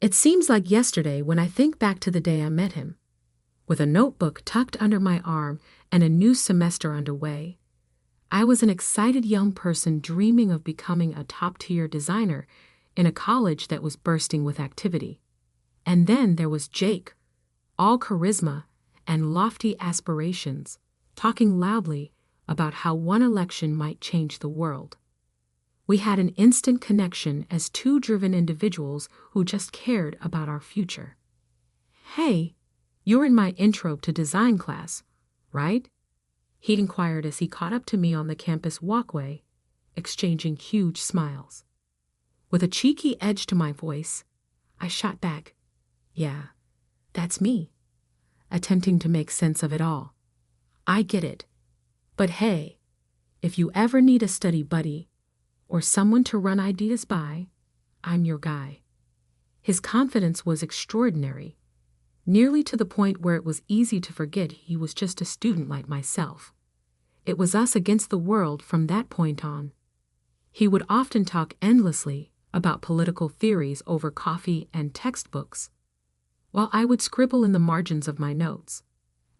It seems like yesterday when I think back to the day I met him. With a notebook tucked under my arm and a new semester underway, I was an excited young person dreaming of becoming a top-tier designer in a college that was bursting with activity. And then there was Jake, all charisma and lofty aspirations, talking loudly about how one election might change the world. We had an instant connection as two driven individuals who just cared about our future. "Hey, you're in my intro to design class, right?" He'd inquired as he caught up to me on the campus walkway, exchanging huge smiles. With a cheeky edge to my voice, I shot back, "Yeah, that's me," attempting to make sense of it all. "I get it. But hey, if you ever need a study buddy or someone to run ideas by, I'm your guy." His confidence was extraordinary, nearly to the point where it was easy to forget he was just a student like myself. It was us against the world from that point on. He would often talk endlessly about political theories over coffee and textbooks, while I would scribble in the margins of my notes.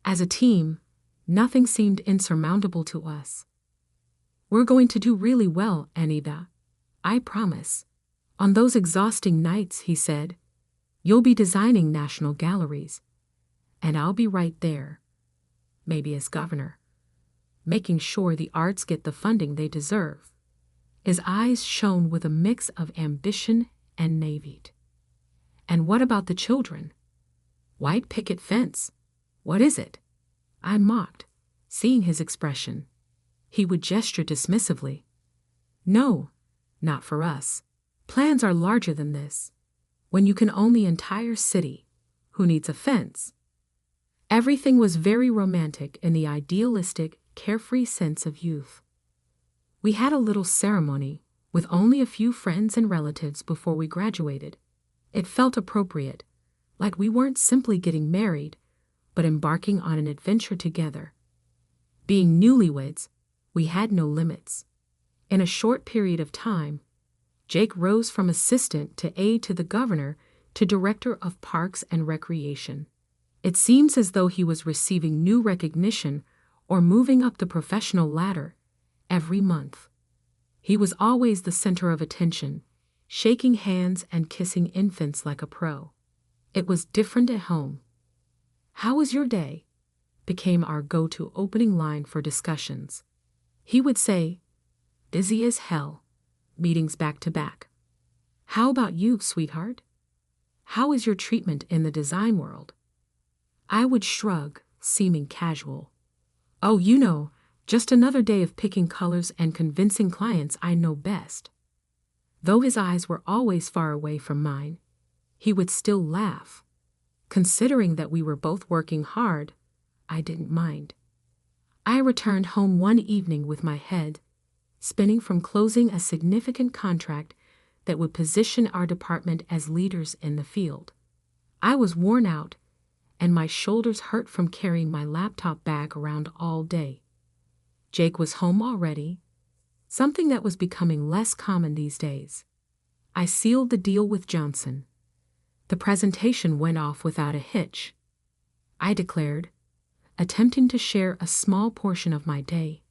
As a team, nothing seemed insurmountable to us. "We're going to do really well, Anida. I promise." On those exhausting nights, he said, "You'll be designing national galleries, and I'll be right there, maybe as governor, making sure the arts get the funding they deserve." His eyes shone with a mix of ambition and naivete. "And what about the children? White picket fence. What is it?" I mocked, seeing his expression. He would gesture dismissively. "No, not for us. Plans are larger than this. When you can own the entire city, who needs a fence?" Everything was very romantic in the idealistic, carefree sense of youth. We had a little ceremony with only a few friends and relatives before we graduated. It felt appropriate, like we weren't simply getting married, but embarking on an adventure together. Being newlyweds, we had no limits. In a short period of time, Jake rose from assistant to aide to the governor to director of parks and recreation. It seems as though he was receiving new recognition or moving up the professional ladder every month. He was always the center of attention, shaking hands and kissing infants like a pro. It was different at home. "How was your day?" became our go-to opening line for discussions. He would say, "Busy as hell, meetings back to back." "How about you, sweetheart? How is your treatment in the design world?" I would shrug, seeming casual. "Oh, just another day of picking colors and convincing clients I know best." Though his eyes were always far away from mine, he would still laugh. Considering that we were both working hard, I didn't mind. I returned home one evening with my head spinning from closing a significant contract that would position our department as leaders in the field. I was worn out, and my shoulders hurt from carrying my laptop bag around all day. Jake was home already, something that was becoming less common these days. I sealed the deal with Johnson. The presentation went off without a hitch, I declared, attempting to share a small portion of my day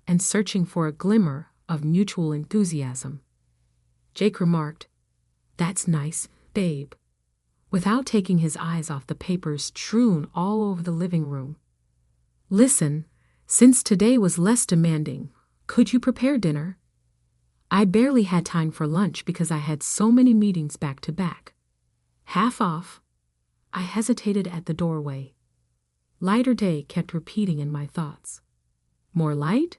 and searching for a glimmer of mutual enthusiasm. Jake remarked, "That's nice, babe," without taking his eyes off the papers strewn all over the living room. "Listen, since today was less demanding, could you prepare dinner?" I barely had time for lunch because I had so many meetings back to back. Half off, I hesitated at the doorway. Lighter day kept repeating in my thoughts. More light?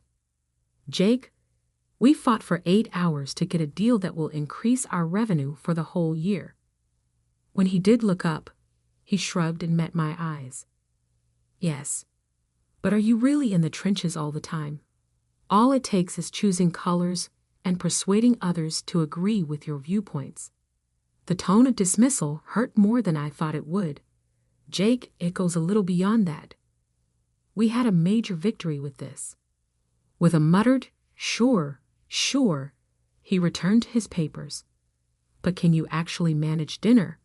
"Jake, we fought for 8 hours to get a deal that will increase our revenue for the whole year." When he did look up, he shrugged and met my eyes. "Yes, but are you really in the trenches all the time? All it takes is choosing colors and persuading others to agree with your viewpoints." The tone of dismissal hurt more than I thought it would. "Jake, it goes a little beyond that." We had a major victory with this. With a muttered, sure, he returned to his papers. But can you actually manage dinner?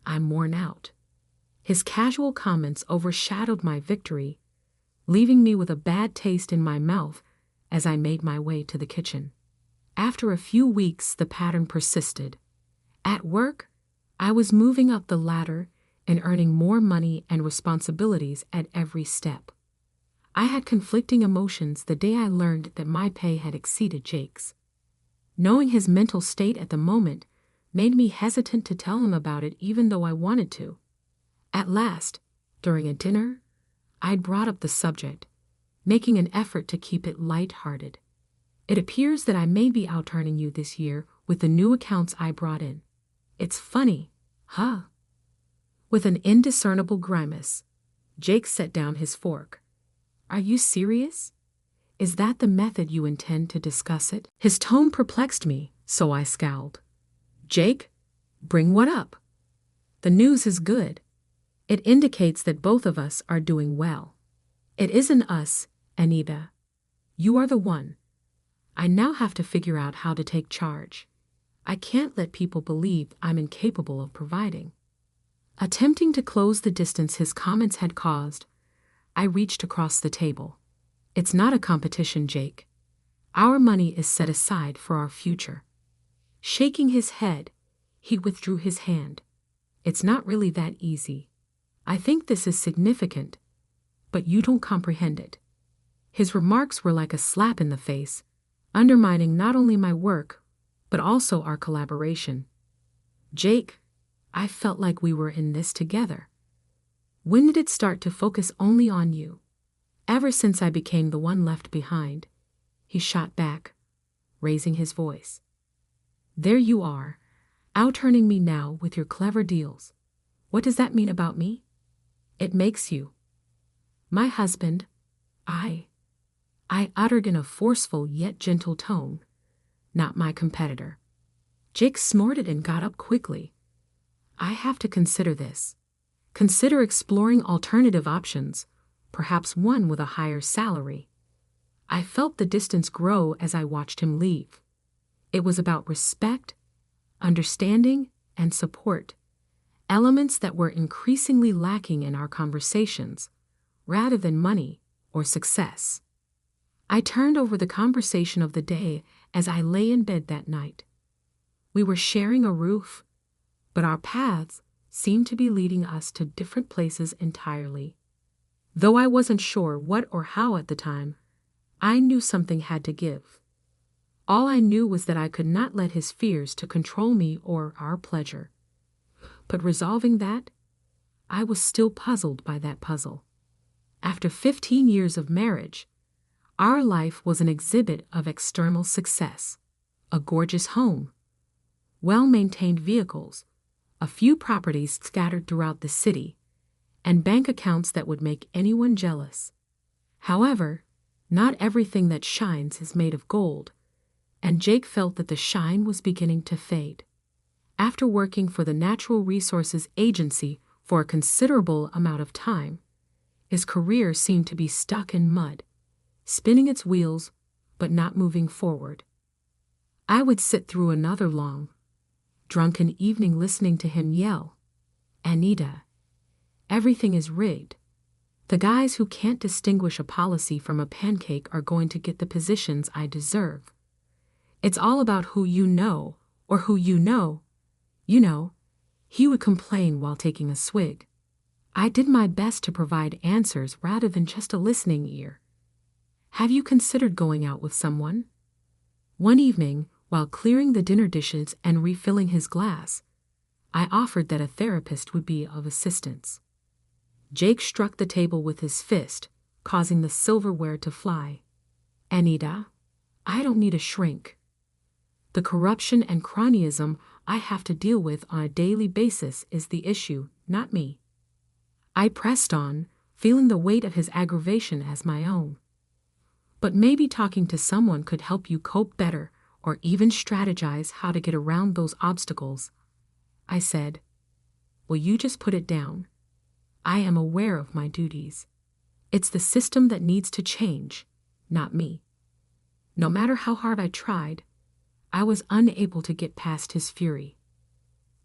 I'm worn out. His casual comments overshadowed my victory, leaving me with a bad taste in my mouth as I made my way to the kitchen. After a few weeks, the pattern persisted. At work, I was moving up the ladder and earning more money and responsibilities at every step. I had conflicting emotions the day I learned that my pay had exceeded Jake's. Knowing his mental state at the moment made me hesitant to tell him about it even though I wanted to. At last, during a dinner, I'd brought up the subject, making an effort to keep it light-hearted. It appears that I may be out-earning you this year with the new accounts I brought in. It's funny, huh? With an indiscernible grimace, Jake set down his fork. Are you serious? Is that the method you intend to discuss it? His tone perplexed me, so I scowled. Jake, bring what up? The news is good. It indicates that both of us are doing well. It isn't us, Anita. You are the one. I now have to figure out how to take charge. I can't let people believe I'm incapable of providing. Attempting to close the distance his comments had caused, I reached across the table. It's not a competition, Jake. Our money is set aside for our future. Shaking his head, he withdrew his hand. It's not really that easy. I think this is significant, but you don't comprehend it. His remarks were like a slap in the face, undermining not only my work, but also our collaboration. Jake, I felt like we were in this together. When did it start to focus only on you? Ever since I became the one left behind, he shot back, raising his voice. There you are, out-earning me now with your clever deals. What does that mean about me? It makes you my husband. I uttered in a forceful yet gentle tone, not my competitor. Jake snorted and got up quickly. I have to consider this. Consider exploring alternative options, perhaps one with a higher salary. I felt the distance grow as I watched him leave. It was about respect, understanding, and support, elements that were increasingly lacking in our conversations, rather than money or success. I turned over the conversation of the day as I lay in bed that night. We were sharing a roof, but our paths seemed to be leading us to different places entirely. Though I wasn't sure what or how at the time, I knew something had to give. All I knew was that I could not let his fears to control me or our pleasure. But resolving that, I was still puzzled by that puzzle. After 15 years of marriage, our life was an exhibit of external success, a gorgeous home, well-maintained vehicles, a few properties scattered throughout the city, and bank accounts that would make anyone jealous. However, not everything that shines is made of gold, and Jake felt that the shine was beginning to fade. After working for the Natural Resources Agency for a considerable amount of time, his career seemed to be stuck in mud, spinning its wheels but not moving forward. I would sit through another long, drunken evening listening to him yell, Anita, everything is rigged. The guys who can't distinguish a policy from a pancake are going to get the positions I deserve. It's all about who you know, or who you know. You know, he would complain while taking a swig. I did my best to provide answers rather than just a listening ear. Have you considered going out with someone? One evening, while clearing the dinner dishes and refilling his glass, I offered that a therapist would be of assistance. Jake struck the table with his fist, causing the silverware to fly. Anita, I don't need a shrink. The corruption and cronyism I have to deal with on a daily basis is the issue, not me. I pressed on, feeling the weight of his aggravation as my own. But maybe talking to someone could help you cope better or even strategize how to get around those obstacles. I said, will you just put it down? I am aware of my duties. It's the system that needs to change, not me. No matter how hard I tried, I was unable to get past his fury.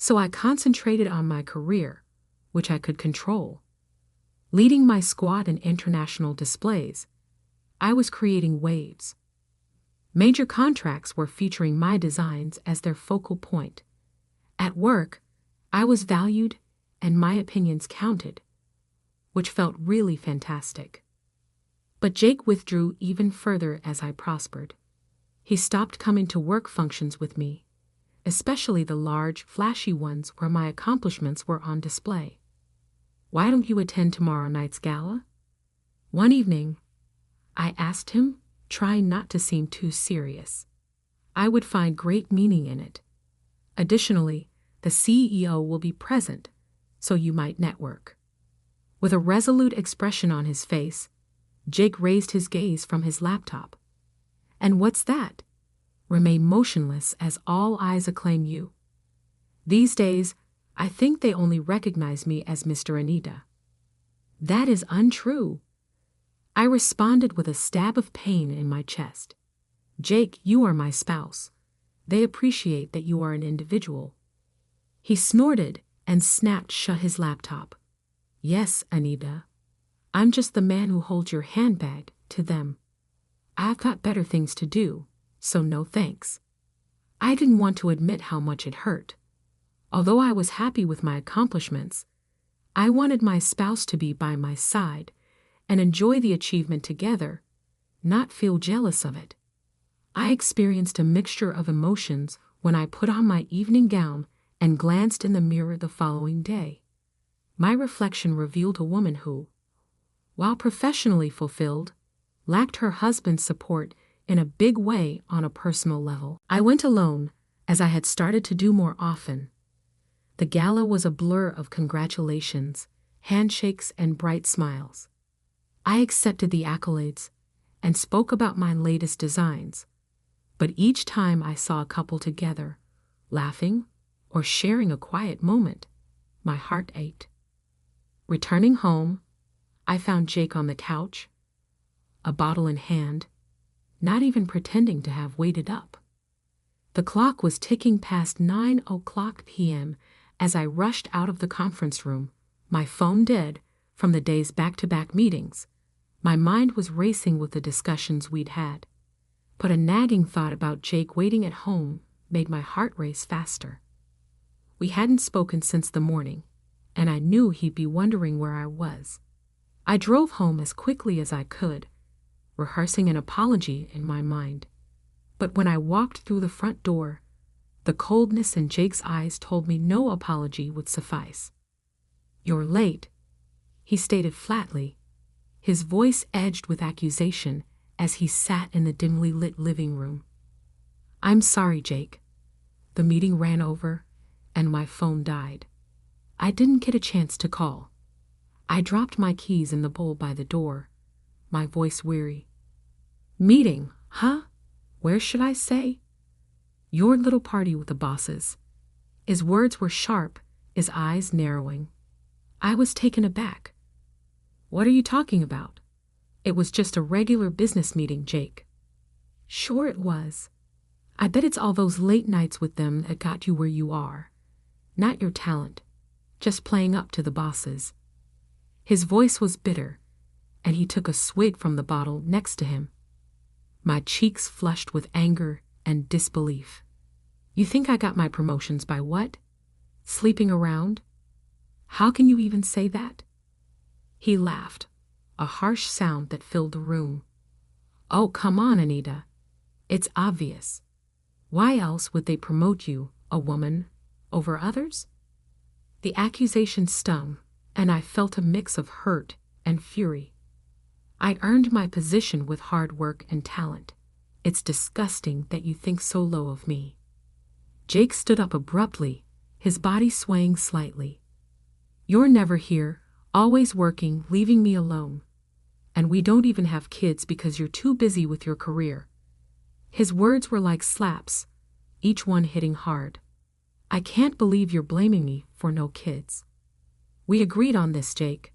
So I concentrated on my career, which I could control. Leading my squad in international displays, I was creating waves. Major contracts were featuring my designs as their focal point. At work, I was valued and my opinions counted, which felt really fantastic. But Jake withdrew even further as I prospered. He stopped coming to work functions with me, especially the large, flashy ones where my accomplishments were on display. "Why don't you attend tomorrow night's gala?" One evening, I asked him, trying not to seem too serious. I would find great meaning in it. Additionally, the CEO will be present, so you might network. With a resolute expression on his face, Jake raised his gaze from his laptop. "And what's that?" "Remain motionless as all eyes acclaim you. These days, I think they only recognize me as Mr. Anita." "That is untrue." I responded with a stab of pain in my chest. "Jake, you are my spouse. They appreciate that you are an individual." He snorted and snapped shut his laptop. "Yes, Anita. I'm just the man who holds your handbag to them. I've got better things to do, so no thanks." I didn't want to admit how much it hurt. Although I was happy with my accomplishments, I wanted my spouse to be by my side and enjoy the achievement together, not feel jealous of it. I experienced a mixture of emotions when I put on my evening gown and glanced in the mirror the following day. My reflection revealed a woman who, while professionally fulfilled, lacked her husband's support in a big way on a personal level. I went alone, as I had started to do more often. The gala was a blur of congratulations, handshakes, and bright smiles. I accepted the accolades and spoke about my latest designs, but each time I saw a couple together, laughing or sharing a quiet moment, my heart ached. Returning home, I found Jake on the couch, a bottle in hand, not even pretending to have waited up. The clock was ticking past 9:00 p.m. as I rushed out of the conference room, my phone dead from the day's back-to-back meetings. My mind was racing with the discussions we'd had, but a nagging thought about Jake waiting at home made my heart race faster. We hadn't spoken since the morning, and I knew he'd be wondering where I was. I drove home as quickly as I could, rehearsing an apology in my mind. But when I walked through the front door, the coldness in Jake's eyes told me no apology would suffice. "You're late," he stated flatly, his voice edged with accusation as he sat in the dimly lit living room. "I'm sorry, Jake. The meeting ran over, and my phone died. I didn't get a chance to call." I dropped my keys in the bowl by the door, my voice weary. "Meeting, huh? Where should I say?" "Your little party with the bosses." His words were sharp, his eyes narrowing. I was taken aback. "What are you talking about?" "It was just a regular business meeting, Jake." "Sure it was. I bet it's all those late nights with them that got you where you are. Not your talent, just playing up to the bosses." His voice was bitter, and he took a swig from the bottle next to him. My cheeks flushed with anger and disbelief. "You think I got my promotions by what? Sleeping around? How can you even say that?" He laughed, a harsh sound that filled the room. "Oh, come on, Anita. It's obvious. Why else would they promote you, a woman, over others?" The accusation stung, and I felt a mix of hurt and fury. I'd earned my position with hard work and talent. It's disgusting that you think so low of me. Jake stood up abruptly, his body swaying slightly. "You're never here, always working, leaving me alone. And we don't even have kids because you're too busy with your career." His words were like slaps, each one hitting hard. "I can't believe you're blaming me for no kids. We agreed on this, Jake.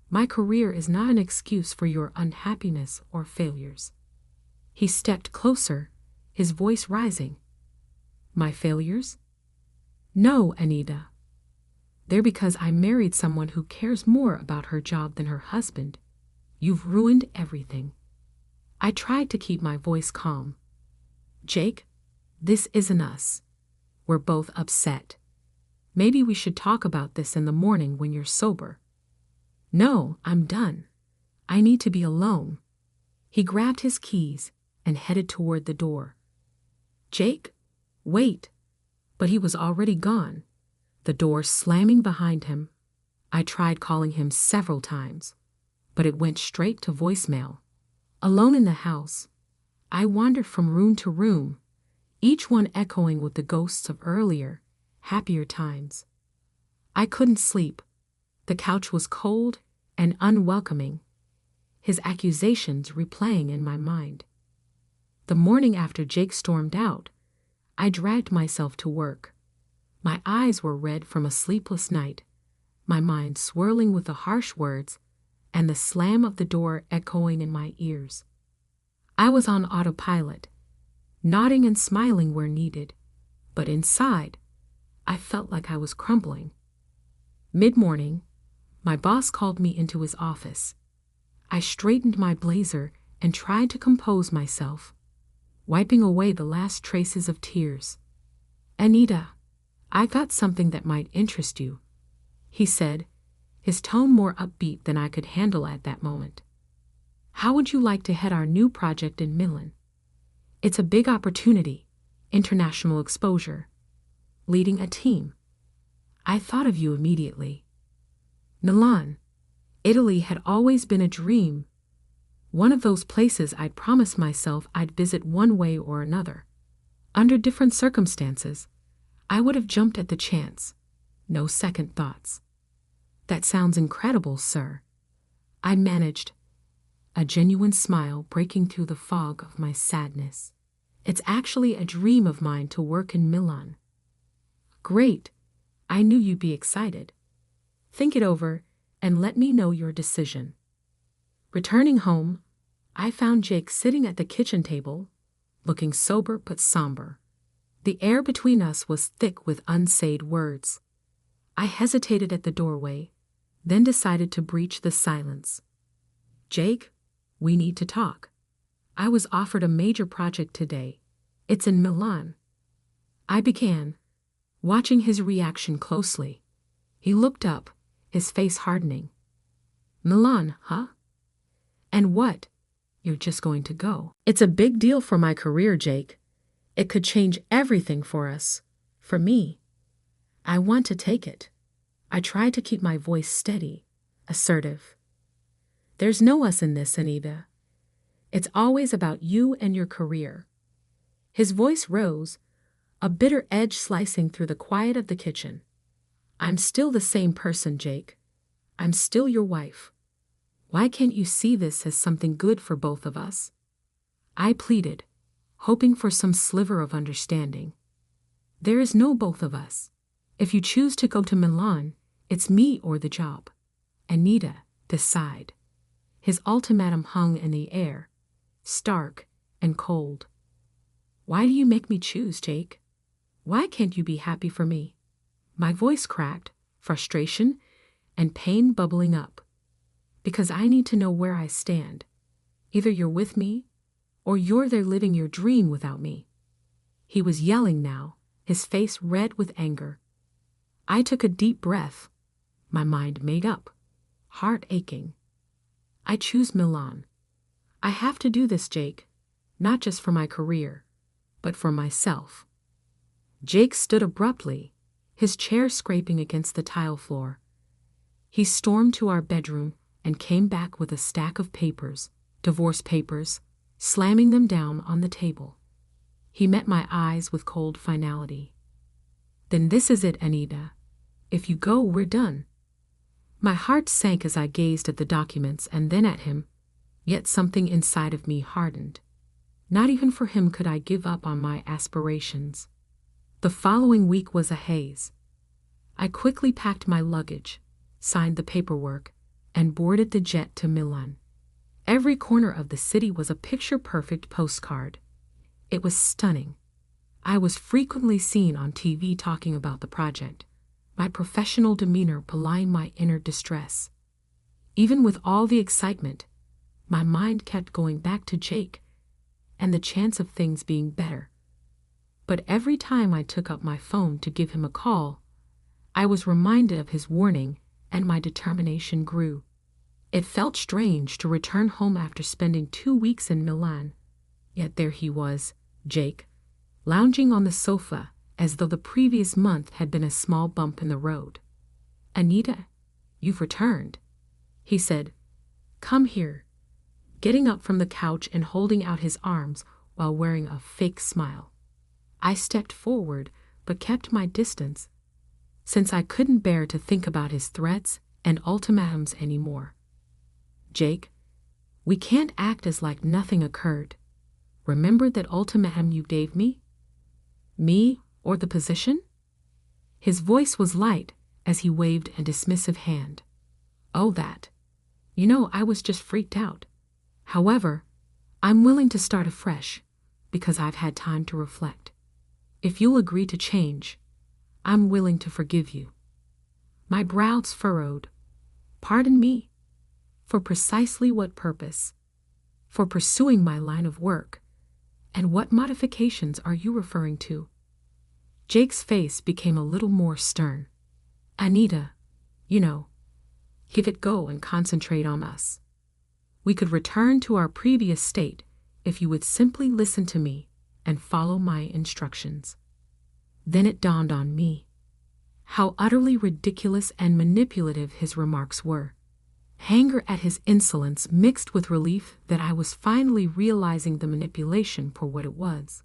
My career is not an excuse for your unhappiness or failures." He stepped closer, his voice rising. "My failures?" No, Anita. They're because I married someone who cares more about her job than her husband. You've ruined everything. I tried to keep my voice calm. Jake, this isn't us. We're both upset. Maybe we should talk about this in the morning when you're sober. No, I'm done. I need to be alone. He grabbed his keys and headed toward the door. Jake, wait. But he was already gone, the door slamming behind him. I tried calling him several times, but it went straight to voicemail. Alone in the house, I wandered from room to room, each one echoing with the ghosts of earlier, happier times. I couldn't sleep. The couch was cold and unwelcoming, his accusations replaying in my mind. The morning after Jake stormed out, I dragged myself to work. My eyes were red from a sleepless night, my mind swirling with the harsh words and the slam of the door echoing in my ears. I was on autopilot, nodding and smiling where needed, but inside, I felt like I was crumbling. Mid-morning, my boss called me into his office. I straightened my blazer and tried to compose myself, wiping away the last traces of tears. Anita, I got something that might interest you, he said, his tone more upbeat than I could handle at that moment. How would you like to head our new project in Milan? It's a big opportunity, international exposure, leading a team. I thought of you immediately. Milan, Italy had always been a dream, one of those places I'd promised myself I'd visit one way or another. Under different circumstances, I would have jumped at the chance, no second thoughts. That sounds incredible, sir. I managed, a genuine smile breaking through the fog of my sadness. It's actually a dream of mine to work in Milan. Great. I knew you'd be excited. Think it over and let me know your decision. Returning home, I found Jake sitting at the kitchen table, looking sober but somber. The air between us was thick with unsaid words. I hesitated at the doorway, then decided to breach the silence. Jake, we need to talk. I was offered a major project today. It's in Milan. I began, watching his reaction closely. He looked up, his face hardening. Milan, huh? And what? You're just going to go? It's a big deal for my career, Jake. It could change everything for us, for me. I want to take it. I tried to keep my voice steady, assertive. There's no us in this, Anita. It's always about you and your career. His voice rose, a bitter edge slicing through the quiet of the kitchen. I'm still the same person, Jake. I'm still your wife. Why can't you see this as something good for both of us? I pleaded, hoping for some sliver of understanding. There is no both of us. If you choose to go to Milan, it's me or the job. Anita, decide. His ultimatum hung in the air, stark and cold. Why do you make me choose, Jake? Why can't you be happy for me? My voice cracked, frustration and pain bubbling up. Because I need to know where I stand. Either you're with me, or you're there living your dream without me. He was yelling now, his face red with anger. I took a deep breath, my mind made up, heart aching. I choose Milan. I have to do this, Jake, not just for my career, but for myself. Jake stood abruptly, his chair scraping against the tile floor. He stormed to our bedroom and came back with a stack of papers, divorce papers, slamming them down on the table. He met my eyes with cold finality. Then this is it, Anita. If you go, we're done. My heart sank as I gazed at the documents and then at him, yet something inside of me hardened. Not even for him could I give up on my aspirations. The following week was a haze. I quickly packed my luggage, signed the paperwork, and boarded the jet to Milan. Every corner of the city was a picture-perfect postcard. It was stunning. I was frequently seen on TV talking about the project, my professional demeanor belying my inner distress. Even with all the excitement, my mind kept going back to Jake and the chance of things being better. But every time I took up my phone to give him a call, I was reminded of his warning, and my determination grew. It felt strange to return home after spending 2 weeks in Milan. Yet there he was, Jake, lounging on the sofa as though the previous month had been a small bump in the road. "Anita, you've returned," he said. "Come here," getting up from the couch and holding out his arms while wearing a fake smile. I stepped forward but kept my distance, since I couldn't bear to think about his threats and ultimatums anymore. "Jake, we can't act as like nothing occurred. Remember that ultimatum you gave me? Me or the position?" His voice was light as he waved a dismissive hand. "Oh, that. I was just freaked out. However, I'm willing to start afresh because I've had time to reflect. If you'll agree to change, I'm willing to forgive you." My brows furrowed. "Pardon me? For precisely what purpose? For pursuing my line of work? And what modifications are you referring to?" Jake's face became a little more stern. "Anita, give it go and concentrate on us. We could return to our previous state if you would simply listen to me and follow my instructions." Then it dawned on me how utterly ridiculous and manipulative his remarks were. Anger at his insolence mixed with relief that I was finally realizing the manipulation for what it was.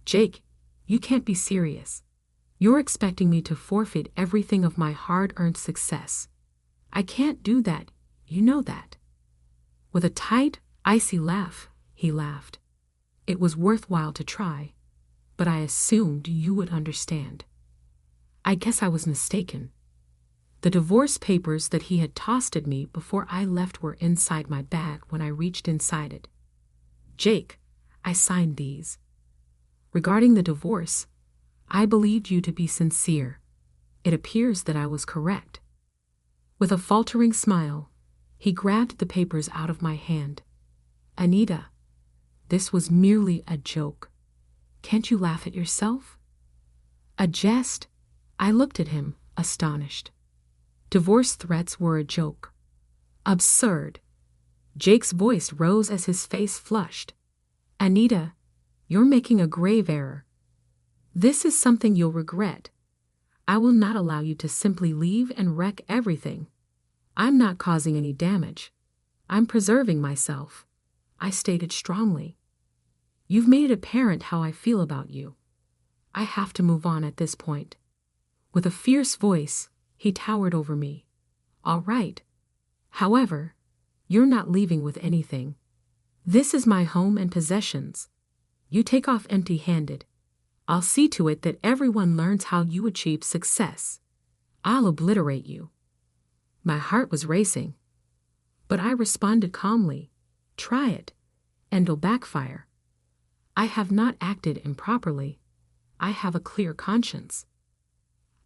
"Jake, you can't be serious. You're expecting me to forfeit everything of my hard-earned success. I can't do that, you know that." With a tight, icy laugh, he laughed. "It was worthwhile to try, but I assumed you would understand." I guess I was mistaken. The divorce papers that he had tossed at me before I left were inside my bag when I reached inside it. "Jake, I signed these. Regarding the divorce, I believed you to be sincere. It appears that I was correct." With a faltering smile, he grabbed the papers out of my hand. "Anita, this was merely a joke. Can't you laugh at yourself?" "A jest?" I looked at him, astonished. Divorce threats were a joke. Absurd. Jake's voice rose as his face flushed. "Anita, you're making a grave error. This is something you'll regret. I will not allow you to simply leave and wreck everything. I'm not causing any damage. I'm preserving myself," I stated strongly. "You've made it apparent how I feel about you. I have to move on at this point." With a fierce voice, he towered over me. "All right. However, you're not leaving with anything. This is my home and possessions. You take off empty-handed. I'll see to it that everyone learns how you achieve success. I'll obliterate you." My heart was racing, but I responded calmly. "Try it, and it'll backfire. I have not acted improperly. I have a clear conscience."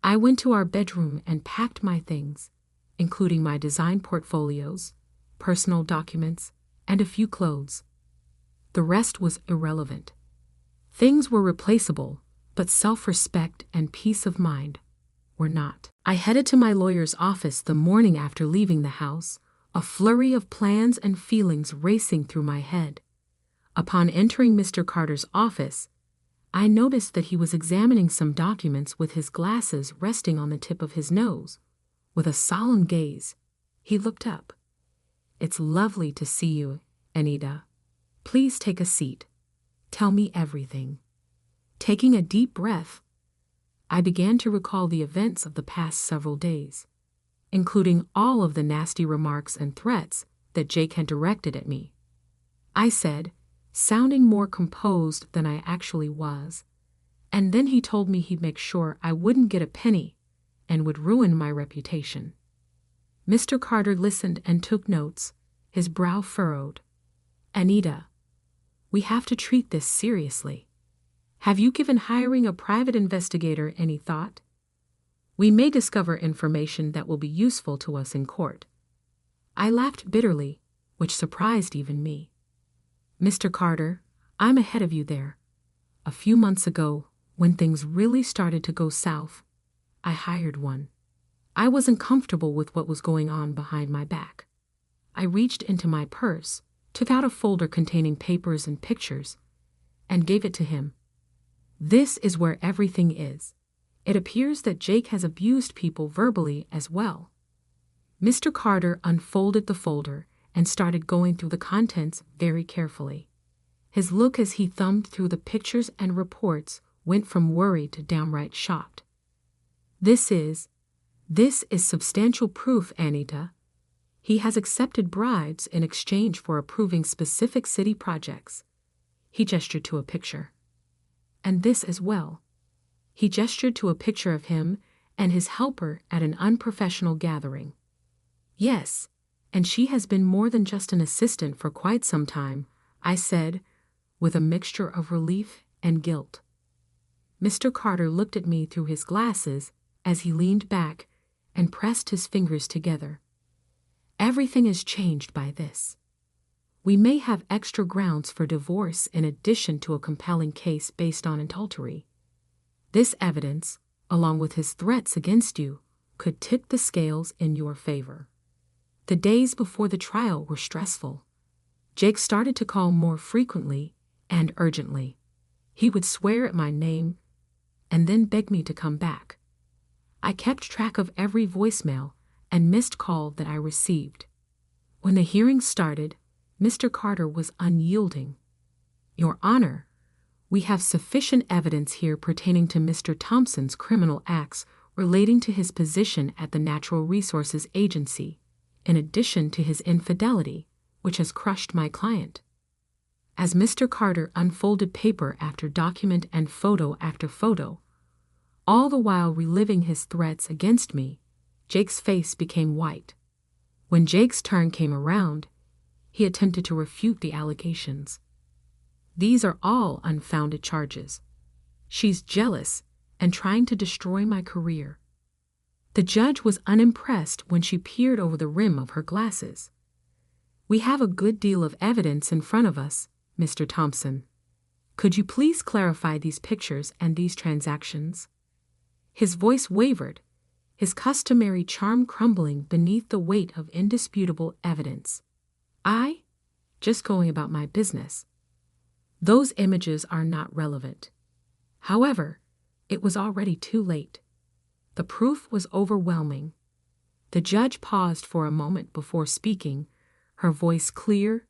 I went to our bedroom and packed my things, including my design portfolios, personal documents, and a few clothes. The rest was irrelevant. Things were replaceable, but self-respect and peace of mind were not. I headed to my lawyer's office the morning after leaving the house, a flurry of plans and feelings racing through my head. Upon entering Mr. Carter's office, I noticed that he was examining some documents with his glasses resting on the tip of his nose. With a solemn gaze, he looked up. "It's lovely to see you, Anita. Please take a seat. Tell me everything." Taking a deep breath, I began to recall the events of the past several days, including all of the nasty remarks and threats that Jake had directed at me. I said, sounding more composed than I actually was, and then he told me he'd make sure I wouldn't get a penny and would ruin my reputation. Mr. Carter listened and took notes, his brow furrowed. "Anita, we have to treat this seriously. Have you given hiring a private investigator any thought? We may discover information that will be useful to us in court." I laughed bitterly, which surprised even me. "Mr. Carter, I'm ahead of you there. A few months ago, when things really started to go south, I hired one. I wasn't comfortable with what was going on behind my back. I reached into my purse, took out a folder containing papers and pictures, and gave it to him. This is where everything is. It appears that Jake has abused people verbally as well." Mr. Carter unfolded the folder and started going through the contents very carefully. His look as he thumbed through the pictures and reports went from worried to downright shocked. This is substantial proof, Anita. He has accepted bribes in exchange for approving specific city projects." He gestured to a picture. "And this as well." He gestured to a picture of him and his helper at an unprofessional gathering. "Yes, and she has been more than just an assistant for quite some time," I said, with a mixture of relief and guilt. Mr. Carter looked at me through his glasses as he leaned back and pressed his fingers together. "Everything is changed by this. We may have extra grounds for divorce in addition to a compelling case based on adultery. This evidence, along with his threats against you, could tip the scales in your favor." The days before the trial were stressful. Jake started to call more frequently and urgently. He would swear at my name and then beg me to come back. I kept track of every voicemail and missed call that I received. When the hearing started, Mr. Carter was unyielding. "Your Honor, we have sufficient evidence here pertaining to Mr. Thompson's criminal acts relating to his position at the Natural Resources Agency, in addition to his infidelity, which has crushed my client." As Mr. Carter unfolded paper after document and photo after photo, all the while reliving his threats against me, Jake's face became white. When Jake's turn came around, he attempted to refute the allegations. "These are all unfounded charges. She's jealous and trying to destroy my career." The judge was unimpressed when she peered over the rim of her glasses. "We have a good deal of evidence in front of us, Mr. Thompson. Could you please clarify these pictures and these transactions?" His voice wavered, his customary charm crumbling beneath the weight of indisputable evidence. Just going about my business. Those images are not relevant." However, it was already too late. The proof was overwhelming. The judge paused for a moment before speaking, her voice clear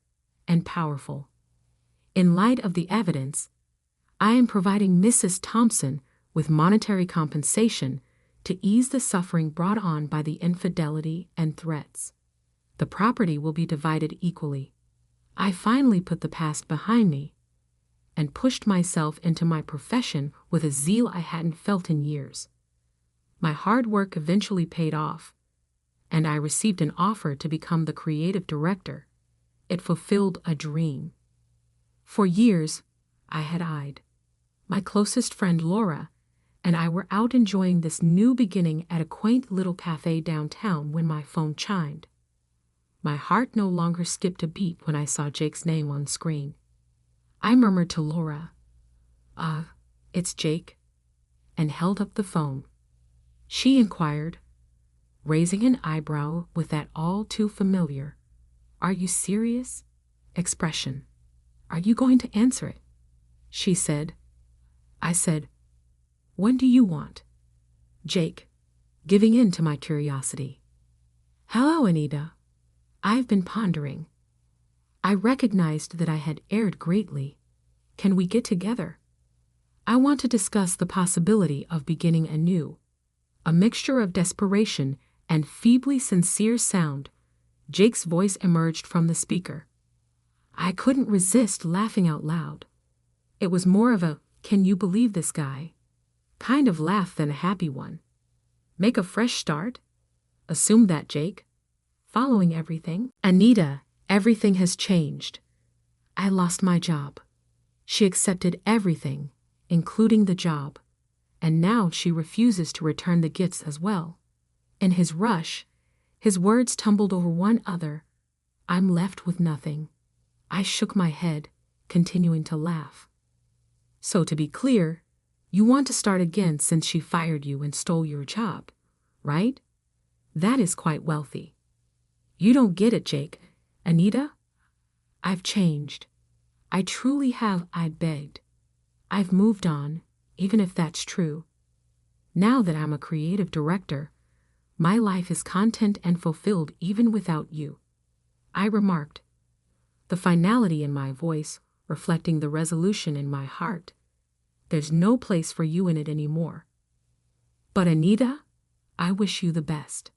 and powerful. "In light of the evidence, I am providing Mrs. Thompson with monetary compensation to ease the suffering brought on by the infidelity and threats. The property will be divided equally." I finally put the past behind me and pushed myself into my profession with a zeal I hadn't felt in years. My hard work eventually paid off, and I received an offer to become the creative director. It fulfilled a dream. For years, I had eyed. My closest friend Laura and I were out enjoying this new beginning at a quaint little cafe downtown when my phone chimed. My heart no longer skipped a beat when I saw Jake's name on screen. I murmured to Laura, "It's Jake," and held up the phone. She inquired, raising an eyebrow with that all too familiar, "Are you serious?" expression. "Are you going to answer it?" she said. I said, "When do you want?" Jake, giving in to my curiosity. "Hello, Anita. I've been pondering. I recognized that I had erred greatly. Can we get together? I want to discuss the possibility of beginning anew." A mixture of desperation and feebly sincere sound, Jake's voice emerged from the speaker. I couldn't resist laughing out loud. It was more of a, "Can you believe this guy?" kind of laugh than a happy one. "Make a fresh start? Assume that, Jake. Following everything." "Anita, everything has changed. I lost my job." She accepted everything, including the job, and now she refuses to return the gifts as well. In his rush, his words tumbled over one other. I'm left with nothing. I shook my head, continuing to laugh. So to be clear, you want to start again since she fired you and stole your job, right? That is quite wealthy. You don't get it, Jake. Anita? I've changed. I truly have, I begged. I've moved on, even if that's true. Now that I'm a creative director, my life is content and fulfilled even without you, I remarked, the finality in my voice reflecting the resolution in my heart. There's no place for you in it anymore. But Anita, I wish you the best.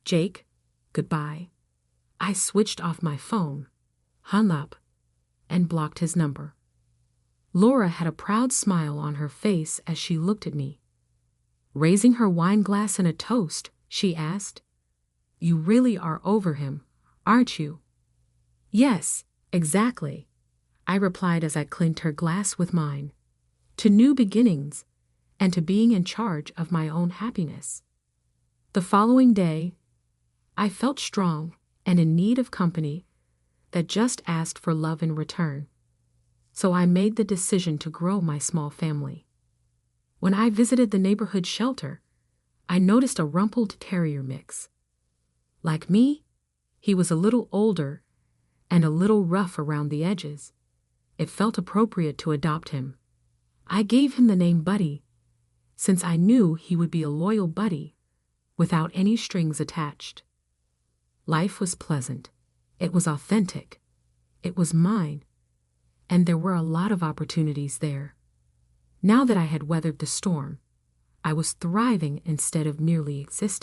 Jake, goodbye. I switched off my phone, hung up, and blocked his number. Laura had a proud smile on her face as she looked at me. Raising her wine glass in a toast, she asked, You really are over him, aren't you? Yes, exactly, I replied as I clinked her glass with mine. To new beginnings, and to being in charge of my own happiness. The following day, I felt strong and in need of company that just asked for love in return. So I made the decision to grow my small family. When I visited the neighborhood shelter, I noticed a rumpled terrier mix. Like me, he was a little older and a little rough around the edges. It felt appropriate to adopt him. I gave him the name Buddy, since I knew he would be a loyal buddy without any strings attached. Life was pleasant. It was authentic. It was mine. And there were a lot of opportunities there. Now that I had weathered the storm, I was thriving instead of merely existing.